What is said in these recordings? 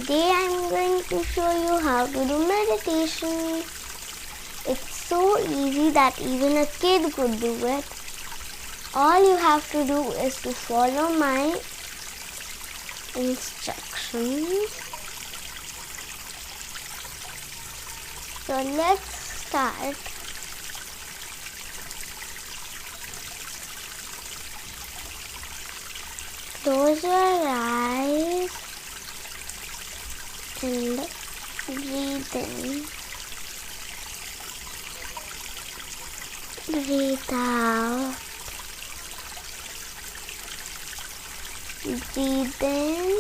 Today I'm going to show you how to do meditation. It's so easy that even a kid could do it. All you have to do is to follow my instructions. So let's start. Close your eyes and breathe in. Breathe out. Breathe in.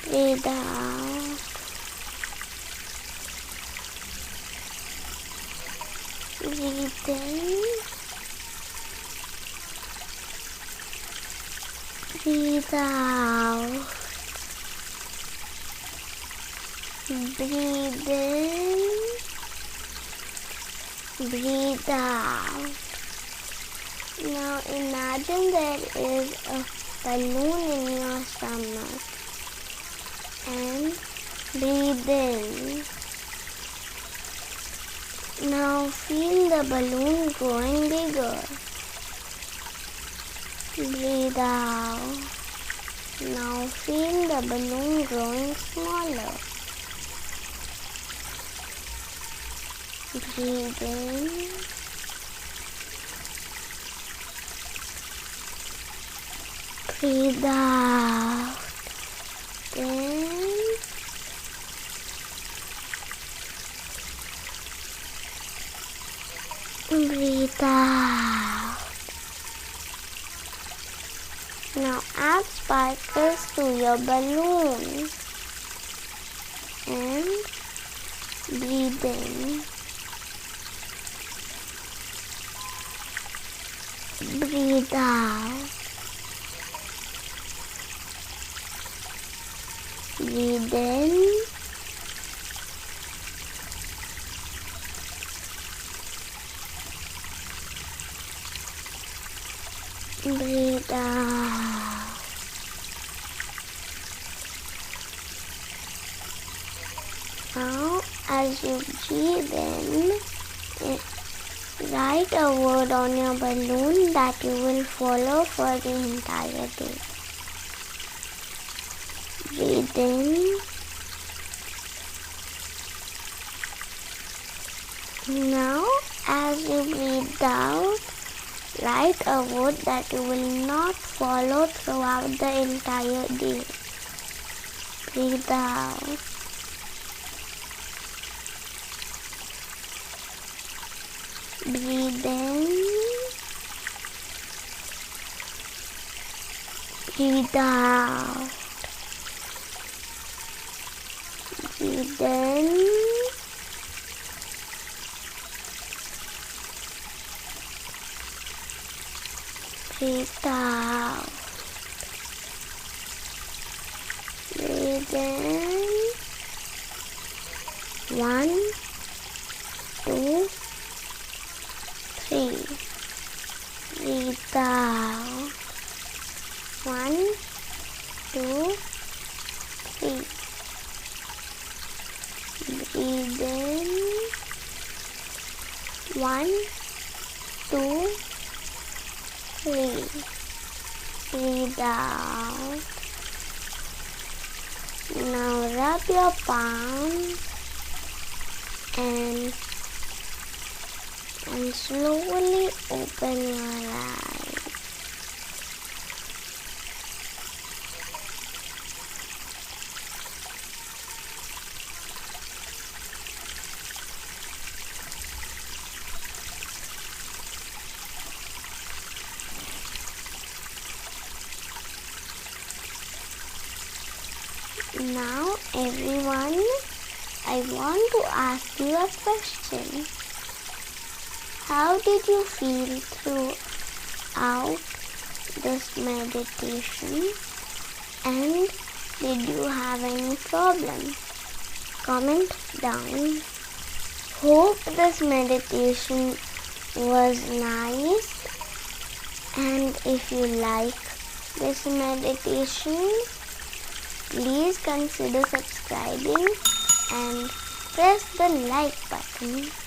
Breathe out. Breathe in. Breathe out. Breathe in. Breathe out. Now imagine there is a balloon in your stomach and breathe in. Now feel the balloon growing bigger. Breathe out. Now feel the balloon growing smaller. Breathe in. Breathe out. Then breathe out. Now add sparkles to your balloon and breathe in. Breathe out. Breathe in. Breathe out. Now, as you breathe in, write a word on your balloon that you will follow for the entire day. Breathe in. Now, as you breathe out, write a word that you will not follow throughout the entire day. Breathe out. Breathe in. Breathe out. Breathe in. Breathe out. Breathe in. 1, 2, 3. Breathe out. 1, 2, 3. Breathe in. 1, 2, 3. Breathe out. Now rub your palms and slowly open your eyes. Now everyone, I want to ask you a question. How did you feel throughout this meditation? And did you have any problem? Comment down. Hope this meditation was nice And if you like this meditation, please consider subscribing and press the like button.